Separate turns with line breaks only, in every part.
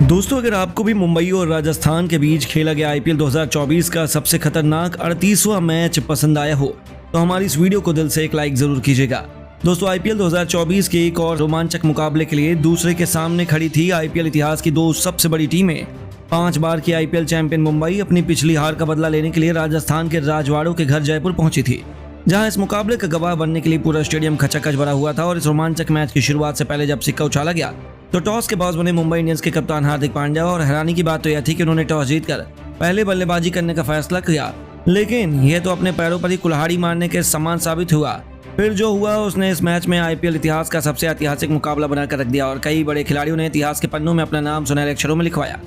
दोस्तों, अगर आपको भी मुंबई और राजस्थान के बीच खेला गया आईपीएल 2024 का सबसे खतरनाक 38वां मैच पसंद आया हो तो हमारी इस वीडियो को दिल से एक लाइक जरूर कीजिएगा। दोस्तों, आईपीएल 2024 के एक और रोमांचक मुकाबले के लिए दूसरे के सामने खड़ी थी आईपीएल इतिहास की दो सबसे बड़ी टीमें। 5 बार की आईपीएल चैंपियन मुंबई अपनी पिछली हार का बदला लेने के लिए राजस्थान के राजवाड़ों के घर जयपुर पहुंची थी, जहां इस मुकाबले का गवाह बनने के लिए पूरा स्टेडियम खचाखच भरा हुआ था। और इस रोमांचक मैच की शुरुआत से पहले जब सिक्का उछाला गया तो टॉस के बॉस बने मुंबई इंडियंस के कप्तान हार्दिक पांड्या। और हैरानी की बात तो यह थी कि उन्होंने टॉस जीतकर पहले बल्लेबाजी करने का फैसला किया, लेकिन यह तो अपने पैरों पर ही कुल्हाड़ी मारने के समान साबित हुआ। फिर जो हुआ उसने इस मैच में आईपीएल इतिहास का सबसे ऐतिहासिक मुकाबला बनाकर रख दिया और कई बड़े खिलाड़ियों ने इतिहास के पन्नों में अपना नाम सुनहरे अक्षरों में लिखवाया।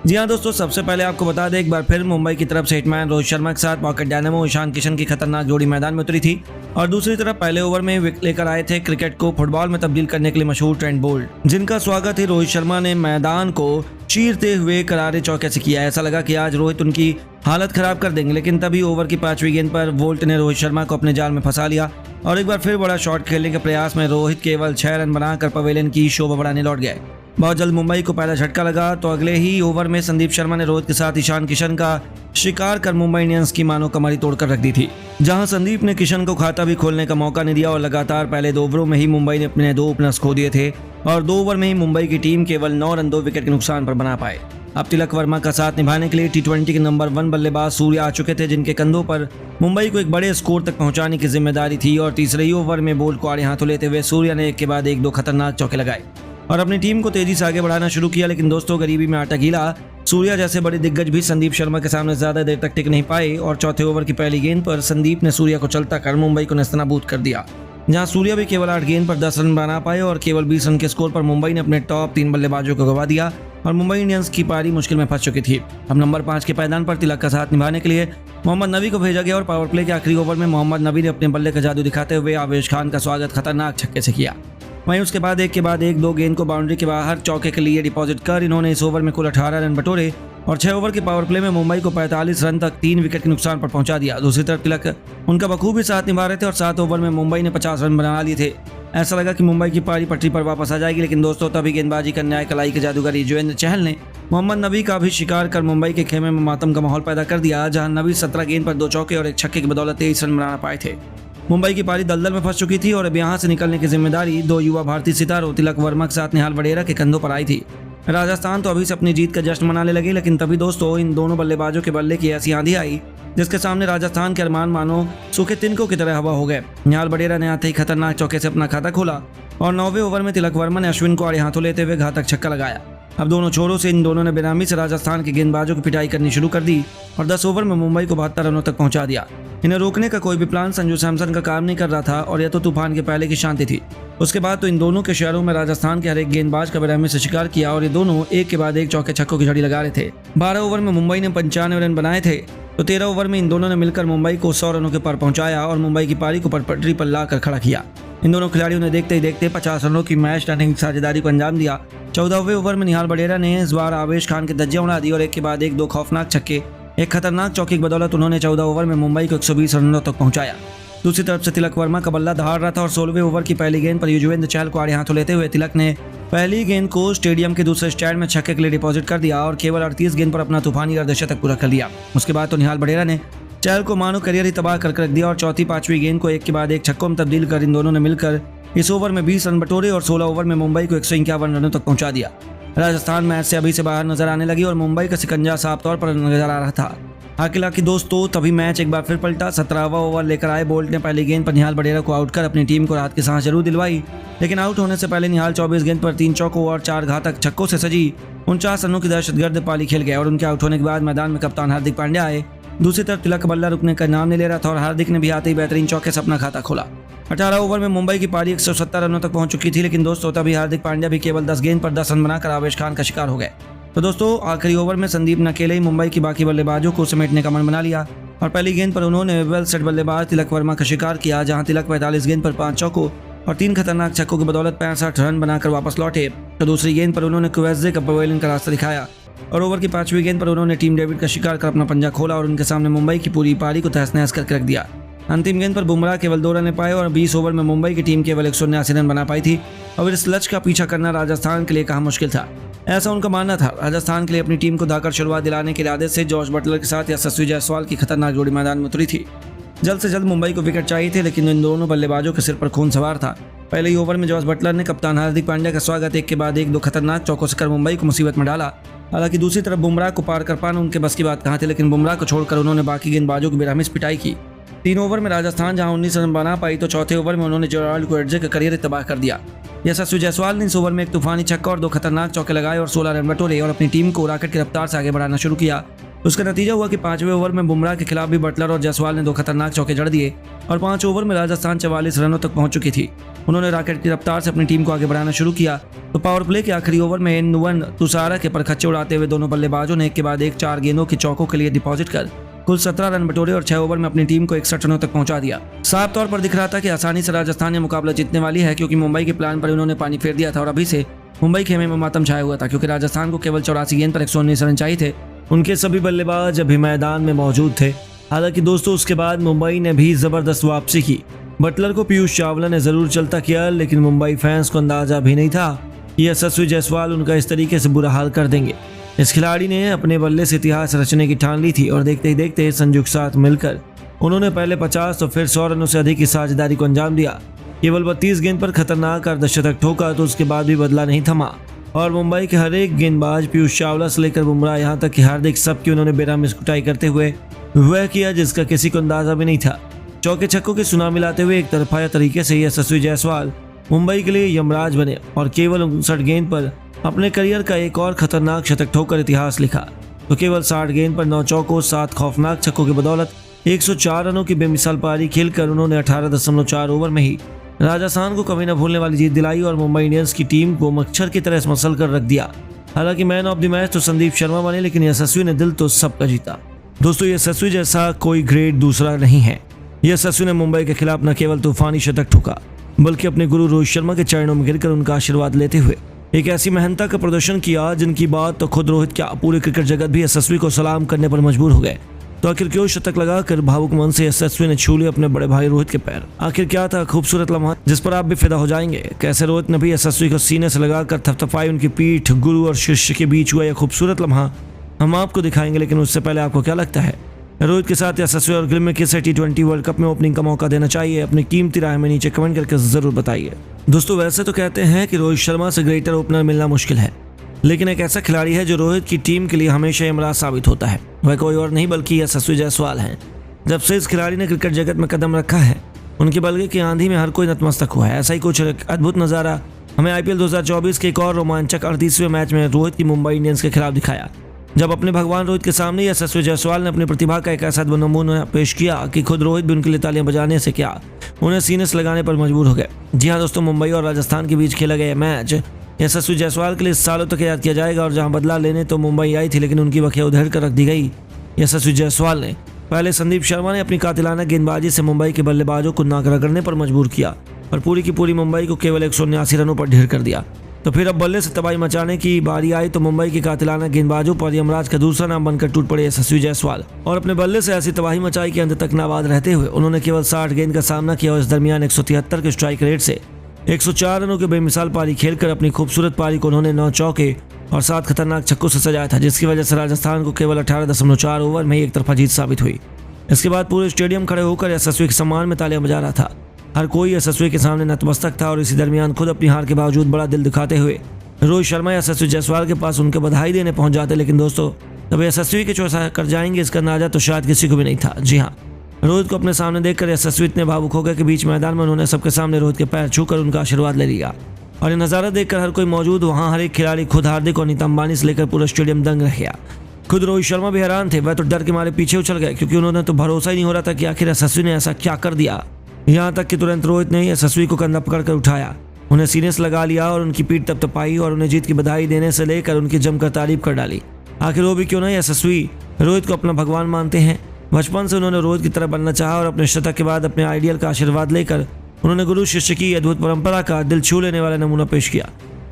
जी हाँ दोस्तों, सबसे पहले आपको बता दें, एक बार फिर मुंबई की तरफ से हिटमैन रोहित शर्मा के साथ पॉकेट डायनामो ईशान किशन की खतरनाक जोड़ी मैदान में उतरी थी। और दूसरी तरफ पहले ओवर में विकेट लेकर आए थे क्रिकेट को फुटबॉल में तब्दील करने के लिए मशहूर ट्रेंट बोल्ट, जिनका स्वागत ही रोहित शर्मा ने मैदान को चीरते हुए करारे चौके से किया। ऐसा लगा कि आज रोहित उनकी हालत खराब कर देंगे, लेकिन तभी ओवर की 5वीं गेंद पर वोल्ट ने रोहित शर्मा को अपने जाल में फंसा लिया और एक बार फिर बड़ा शॉट खेलने के प्रयास में रोहित केवल 6 रन बनाकर पवेलियन की शोभा बढ़ाने लौट गए। बहुत जल्द मुंबई को पहला झटका लगा तो अगले ही ओवर में संदीप शर्मा ने रोहित के साथ ईशान किशन का शिकार कर मुंबई इंडियंस की मानो कमरी तोड़कर रख दी थी, जहां संदीप ने किशन को खाता भी खोलने का मौका नहीं दिया। और लगातार पहले 2 ओवरों में ही मुंबई ने अपने 2 ओपनर्स खो दिए थे और 2 ओवर में ही मुंबई की टीम केवल 9 रन 2 विकेट के नुकसान पर बना पाए। अब तिलक वर्मा का साथ निभाने के लिए टी20 के नंबर 1 बल्लेबाज सूर्या आ चुके थे, जिनके कंधों पर मुंबई को एक बड़े स्कोर तक पहुंचाने की जिम्मेदारी थी। और तीसरे ही ओवर में बोल्ट को आड़े हाथों लेते हुए सूर्या ने एक के बाद एक 2 खतरनाक चौके लगाए और अपनी टीम को तेजी से आगे बढ़ाना शुरू किया। लेकिन दोस्तों, गरीबी में आटा गीला सूर्या जैसे बड़े दिग्गज भी संदीप शर्मा के सामने ज्यादा देर तक टिक नहीं पाए और चौथे ओवर की पहली गेंद पर संदीप ने सूर्या को चलता कर मुंबई को नेस्तनाबूद कर दिया, जहां सूर्या भी केवल 8 गेंद पर 10 रन बना पाए और केवल 20 रन के स्कोर पर मुंबई ने अपने टॉप 3 बल्लेबाजों को गवा दिया और मुंबई इंडियंस की पारी मुश्किल में फंस चुकी थी। अब नंबर 5 के पायदान पर तिलक का साथ निभाने के लिए मोहम्मद नबी को भेजा गया और पावर प्ले के आखिरी ओवर में मोहम्मद नबी ने अपने बल्ले का जादू दिखाते हुए आवेश खान का स्वागत खतरनाक छक्के से किया। वहीं उसके बाद एक के बाद एक 2 गेंद को बाउंड्री के बाहर चौके के लिए डिपॉजिट कर इन्होंने इस ओवर में कुल 18 रन बटोरे और 6 ओवर के पावर प्ले में मुंबई को 45 रन तक 3 विकेट के नुकसान पर पहुंचा दिया। दूसरी तरफ तिलक उनका बखूबी साथ निभा रहे थे और 7 ओवर में मुंबई ने 50 रन बना लिए थे। ऐसा लगा कि मुंबई की पारी पटरी पर वापस आ जाएगी, लेकिन दोस्तों तभी गेंदबाजी करने आए कलाई के जादूगर युजवेंद्र चहल ने मोहम्मद नबी का भी शिकार कर मुंबई के खेमे में मातम का माहौल पैदा कर दिया, जहां नबी 17 गेंद पर 2 चौके और 1 छक्के की बदौलत 23 रन बना पाए थे। मुंबई की पारी दलदल में फंस चुकी थी और अब यहां से निकलने की जिम्मेदारी 2 युवा भारतीय सितारों तिलक वर्मा के साथ निहाल वडेरा के कंधों पर आई थी। राजस्थान तो अभी से अपनी जीत का जश्न मनाने लगी, लेकिन तभी दोस्तों इन दोनों बल्लेबाजों के बल्ले की ऐसी आंधी आई जिसके सामने राजस्थान के अरमान मानो सूखे तिनकों की तरह हवा हो गए। निहाल वडेरा ने आते ही खतरनाक चौके से अपना खाता खोला और 9वें ओवर में तिलक वर्मा ने अश्विन को आड़े हाथों लेते हुए घातक छक्का लगाया। अब दोनों छोरों से इन दोनों ने बेनामी से राजस्थान के गेंदबाजों की पिटाई करनी शुरू कर दी और 10 ओवर में मुंबई को 72 रनों तक पहुंचा दिया। इन्हें रोकने का कोई भी प्लान संजू सैमसन का काम नहीं कर रहा था और यह तो तूफान के पहले की शांति थी। उसके बाद तो इन दोनों के शहरों में राजस्थान के हर एक गेंदबाज का बेरहमी से शिकार किया और ये दोनों एक के बाद एक चौके छक्कों की झड़ी लगा रहे थे। 12 ओवर में मुंबई ने 95 रन बनाए थे तो 13 ओवर में इन दोनों ने मिलकर मुंबई को 100 रनों के पार पहुंचाया और मुंबई की पारी को पटरी पर लाकर खड़ा किया। इन दोनों खिलाड़ियों ने देखते ही देखते 50 रनों की मैच रनिंग साझेदारी को अंजाम दिया। 14वें ओवर में निहाल वडेरा ने इस बार आवेश खान के धज्जियां उड़ा दी और एक के बाद एक 2 खौफनाक छक्के, एक खतरनाक चौके की बदौलत उन्होंने 14 ओवर में मुंबई को 120 रनों तक पहुंचाया। दूसरी तरफ से तिलक वर्मा का बल्ला दहाड़ रहा था और 16वें ओवर की पहली गेंद पर युजवेंद्र चहल को आड़े हाथों लेते हुए तिलक ने पहली गेंद को स्टेडियम के दूसरे स्टैंड में छक्के के लिए डिपॉजिट कर दिया और केवल 38 गेंद पर अपना तूफानी अर्धशतक पूरा कर लिया। उसके बाद तो निहाल वडेरा ने चहल को मानो करियर ही तबाह कर रख दिया और चौथी 5वीं गेंद को एक के बाद एक छक्कों में तब्दील कर इन दोनों ने मिलकर इस ओवर में 20 रन बटोरे और 16 ओवर में मुंबई को 151 रनों तक पहुंचा दिया। राजस्थान मैच से अभी से बाहर नजर आने लगी और मुंबई का सिकंजा साफ तौर पर नजर आ रहा था। हालांकि दोस्तों तभी मैच एक बार फिर पलटा। 17वां ओवर लेकर आए बोल्ट ने पहली गेंद पर निहाल वडेरा को आउट कर अपनी टीम को राहत की सांस जरूर दिलवाई, लेकिन आउट होने से पहले निहाल 24 गेंद पर 3 चौकों और 4 घातक छक्कों से सजी 49 रनों की दहशतगर्द पारी खेल गए और उनके आउट होने के बाद मैदान में कप्तान हार्दिक पांड्या आए। दूसरी तरफ तिलक बल्ला रुकने का नाम नहीं ले रहा था और हार्दिक ने भी आते ही बेहतरीन चौके से अपना खाता खोला। 18 ओवर में मुंबई की पारी 170 रनों तक पहुंच चुकी थी, लेकिन दोस्तों तभी हार्दिक पांड्या भी केवल 10 गेंद पर 10 रन बनाकर आवेश खान का शिकार हो गए। तो दोस्तों आखिरी ओवर में संदीप ने अकेले ही मुंबई की बाकी बल्लेबाजों को समेटने का मन बना लिया और पहली गेंद पर उन्होंने वेल सेट बल्लेबाज तिलक वर्मा का शिकार किया, जहां तिलक 45 गेंद पर 5 चौकों और 3 खतरनाक छक्कों की बदौलत 65 रन बनाकर वापस लौटे। तो दूसरी गेंद पर उन्होंने क्वेज़े का पवेलियन का रास्ता दिखाया और ओवर की 5वीं गेंद पर उन्होंने टीम डेविड का शिकार कर अपना पंजा खोला और उनके सामने मुंबई की पूरी पारी को तहस नहस करके रख दिया। अंतिम गेंद पर बुमराह केवल 2 रन पाए और 20 ओवर में मुंबई की टीम केवल 179 रन बना पाई थी और इस लक्ष्य का पीछा करना राजस्थान के लिए कहाँ मुश्किल था। ऐसा उनका मानना था। राजस्थान के लिए अपनी टीम को धाकर शुरुआत दिलाने के इरादे से जॉर्ज बटलर के साथ यशस्वी जायसवाल की खतरनाक जोड़ी मैदान में उतरी थी। जल्द से जल्द मुंबई को विकेट चाहिए थे, लेकिन इन दोनों बल्लेबाजों के सिर पर खून सवार था। पहले ही ओवर में जॉर्ज बटलर ने कप्तान हार्दिक पांड्या का स्वागत एक के बाद एक 2 खतरनाक चौकों से कर मुंबई को मुसीबत में डाला। हालांकि दूसरी तरफ बुमराह को पार कर पाना उनके बस की बात कहाँ थी, लेकिन बुमराह को छोड़कर उन्होंने बाकी गेंदबाजों की बेरहमी से पिटाई की। 3 ओवर में राजस्थान जहां 19 रन बना पाई, तो चौथे ओवर में उन्होंने जेराल्ड कुएर्जे का करियर तबाह कर दिया। यशस्वी जायसवाल ने इस ओवर में एक तूफानी छक्का और 2 खतरनाक चौके लगाए और 16 रन बटोरे और अपनी टीम को रॉकेट की रफ्तार से आगे बढ़ाना शुरू किया। उसका नतीजा हुआ कि 5वें ओवर में बुमराह के खिलाफ भी बटलर और जायसवाल ने 2 खतरनाक चौके जड़ दिए और 5 ओवर में राजस्थान 44 रनों तक पहुंच चुकी थी। उन्होंने रॉकेट की रफ्तार से अपनी टीम को आगे बढ़ाना शुरू किया। तो पावर प्ले के आखिरी ओवर में N1 तुषारा के परखच्चे उड़ाते हुए दोनों बल्लेबाजों ने एक के बाद एक 4 गेंदों के चौकों के लिए डिपॉजिट कर कुल 17 रन बटोरे और 6 ओवर में अपनी टीम को 61 रनों तक पहुंचा दिया। साफ तौर पर दिख रहा था कि आसानी से राजस्थान ने मुकाबला जीतने वाली है, क्योंकि मुंबई के प्लान पर उन्होंने पानी फेर दिया था और अभी से मुंबई खेमे में मातम छाया हुआ था, क्योंकि राजस्थान को केवल 84 गेंद पर 119 रन चाहिए थे। उनके सभी बल्लेबाज अभी मैदान में मौजूद थे। हालांकि दोस्तों, उसके बाद मुंबई ने भी जबरदस्त वापसी की। बटलर को पीयूष चावला ने जरूर चलता किया, लेकिन मुंबई फैंस को अंदाजा भी नहीं था कि यशस्वी जायसवाल उनका इस तरीके से बुरा हाल कर देंगे। इस खिलाड़ी ने अपने बल्ले से इतिहास रचने की ठान ली थी और देखते ही देखते संजू के साथ मिलकर उन्होंने पहले 50 तो फिर 100 रनों से अधिक की साझेदारी को अंजाम दिया। केवल 32 गेंद पर खतरनाक अर्धशतक ठोका, तो उसके बाद भी बदला नहीं थमा और मुंबई के हर एक गेंदबाज पीयूष चावला से लेकर बुमराह यहाँ तक कि हार्दिक सबकी उन्होंने बेरहमी कुटाई करते हुए वह किया जिसका किसी को अंदाजा भी नहीं था। चौके छक्कों की सुनामी लाते हुए एक तरफा तरीके से यशस्वी जायसवाल मुंबई के लिए यमराज बने और केवल 59 गेंद पर अपने करियर का एक और खतरनाक शतक ठोकर इतिहास लिखा। तो केवल 60 गेंद पर 9 चौकों 7 खौफनाक छक्कों की बदौलत 104 रनों की बेमिसाल पारी खेलकर उन्होंने 18.4 ओवर में ही राजस्थान को कभी न भूलने वाली जीत दिलाई और मुंबई इंडियंस की टीम को मच्छर की तरह मसल कर रख दिया। हालांकि मैन ऑफ द मैच तो संदीप शर्मा बने, लेकिन यशस्वी ने दिल तो सबका जीता। दोस्तों, यशस्वी जैसा कोई ग्रेट दूसरा नहीं है। यशस्वी ने मुंबई के खिलाफ न केवल तूफानी शतक ठोका, बल्कि अपने गुरु रोहित शर्मा के चरणों में गिरकर उनका आशीर्वाद लेते हुए एक ऐसी मेहनता का प्रदर्शन किया जिनकी बात तो खुद रोहित क्या पूरे क्रिकेट जगत भी यशस्वी को सलाम करने पर मजबूर हो गए। तो आखिर क्यों शतक लगाकर भावुक मन से यशस्वी ने छू लिए अपने बड़े भाई रोहित के पैर। आखिर क्या था खूबसूरत लम्हा जिस पर आप भी फिदा हो जाएंगे। कैसे रोहित ने भी यशस्वी को सीने से लगाकर थपथपाई उनकी पीठ। गुरु और शिष्य के बीच हुआ यह खूबसूरत लम्हा हम आपको दिखाएंगे, लेकिन उससे पहले आपको क्या लगता है रोहित के साथ यशस्वी और गिल में किसे T20 वर्ल्ड कप में ओपनिंग का मौका देना चाहिए? अपनी कीमती राय में नीचे कमेंट करके जरूर बताइए। दोस्तों, वैसे तो कहते हैं कि रोहित शर्मा से ग्रेटर ओपनर मिलना मुश्किल है, लेकिन एक ऐसा खिलाड़ी है जो रोहित की टीम के लिए हमेशा यमराज साबित होता है। वह कोई और नहीं बल्कि यशस्वी जायसवाल हैं। जब से इस खिलाड़ी ने क्रिकेट जगत में कदम रखा है, उनके बल्ले की आंधी में हर कोई नतमस्तक हुआ है। ऐसा ही कुछ अद्भुत नज़ारा हमें IPL 2024 के एक और रोमांचक 38वें मैच में रोहित की मुंबई इंडियंस के खिलाफ दिखाया, जब अपने भगवान रोहित के सामने यशस्वी जायसवाल ने अपनी प्रतिभा का एक ऐसा नमूना पेश किया कि खुद रोहित भी उनके लिए तालियां बजाने से क्या उन्हें सीने से लगाने पर मजबूर हो गए। जी हाँ दोस्तों, मुंबई और राजस्थान के बीच खेला गया मैच यशस्वी जायसवाल के लिए सालों तक याद किया जाएगा। और जहां बदला लेने तो मुंबई आई थी, लेकिन उनकी बखिया उधेड़ कर रख दी गई यशस्वी जायसवाल ने। पहले संदीप शर्मा ने अपनी कातिलाना गेंदबाजी से मुंबई के बल्लेबाजों को नाक रगड़ने पर मजबूर किया और पूरी की पूरी मुंबई को केवल 179 रनों पर ढेर कर दिया। तो फिर अब बल्ले से तबाही मचाने की बारी आई तो मुंबई की कातिलाना गेंदबाजों पर यमराज का दूसरा नाम बनकर टूट पड़े यशस्वी जायसवाल और अपने बल्ले से ऐसी तबाही मचाई कि अंत तक नाबाद रहते हुए उन्होंने केवल 60 गेंद का सामना किया और इस दरमियान 173 के स्ट्राइक रेट से 104 रनों की बेमिसाल पारी खेलकर अपनी खूबसूरत पारी को उन्होंने 9 चौके और 7 खतरनाक छक्कों से सजाया था, जिसकी वजह से राजस्थान को केवल 18.4 ओवर में ही एक तरफा जीत साबित हुई। इसके बाद पूरे स्टेडियम खड़े होकर यशस्वी के सम्मान में तालियां बजा रहा था। हर कोई यशस्वी के सामने नतमस्तक था और इसी दरमियान खुद अपनी हार के बावजूद बड़ा दिल दिखाते हुए रोहित शर्मा यशस्वी जायसवाल के पास उनके बधाई देने पहुंच जाते। लेकिन दोस्तों, तब यशस्वी के चौसा कर जाएंगे इसका अंदाजा तो शायद किसी को भी नहीं था। जी हाँ, रोहित को अपने सामने देखकर यशस्वी इतने भावुक हो गए कि बीच मैदान में उन्होंने सबके सामने रोहित के पैर छूकर उनका आशीर्वाद ले लिया। और ये नज़ारा देखकर हर कोई मौजूद वहाँ हर एक खिलाड़ी खुद हार्दिक और नीता अंबानी से लेकर पूरा स्टेडियम दंग रह गया। खुद रोहित शर्मा भी हैरान थे। वह तो डर के मारे पीछे उछल गए, क्योंकि उन्होंने तो भरोसा ही नहीं हो रहा था कि आखिर यशस्वी ने ऐसा क्या कर दिया। यहाँ तक कि तुरंत रोहित ने यशस्वी को कंधा पकड़कर उठाया, उन्हें सीने से लगा लिया और उनकी पीठ तपतपाई और उन्हें जीत की बधाई देने से लेकर उनकी जमकर तारीफ कर डाली। आखिर वो भी क्यों नहीं, यशस्वी रोहित को अपना भगवान मानते हैं। बचपन से उन्होंने रोहित की तरह बनना चाहा और अपने शतक के बाद अपने आइडियल का आशीर्वाद लेकर उन्होंने गुरु शिष्य की अद्भुत परंपरा का दिल छू लेने वाला नमूना पेश किया।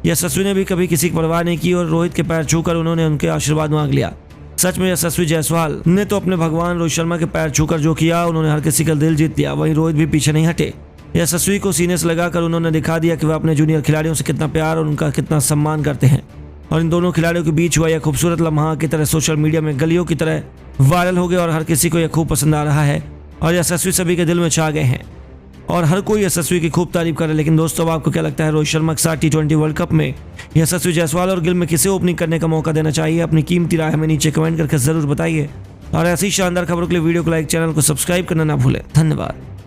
यशस्वी ने भी कभी किसी की परवाह नहीं की और रोहित के पैर छूकर उन्होंने उनके आशीर्वाद मांग लिया। सच में यशस्वी जायसवाल ने तो अपने भगवान रोहित शर्मा के पैर छूकर जो किया, उन्होंने हर किसी का दिल जीत लिया। वहीं रोहित भी पीछे नहीं हटे। यशस्वी को सीने से लगाकर उन्होंने दिखा दिया कि वह अपने जूनियर खिलाड़ियों से कितना प्यार और उनका कितना सम्मान करते हैं। और इन दोनों खिलाड़ियों के बीच हुआ यह खूबसूरत लम्हा की तरह सोशल मीडिया में गलियों की तरह वायरल हो गया और हर किसी को यह खूब पसंद आ रहा है और यशस्वी सभी के दिल में छा गए हैं और हर कोई यशस्वी की खूब तारीफ कर रहा है। लेकिन दोस्तों, अब आपको क्या लगता है, रोहित शर्मा के साथ T20 वर्ल्ड कप में यशस्वी जायसवाल और गिल में किसे ओपनिंग करने का मौका देना चाहिए? अपनी कीमती राय हमें नीचे कमेंट करके जरूर बताइए और ऐसी शानदार खबरों के लिए वीडियो को लाइक, चैनल को सब्सक्राइब करना ना भूलें। धन्यवाद।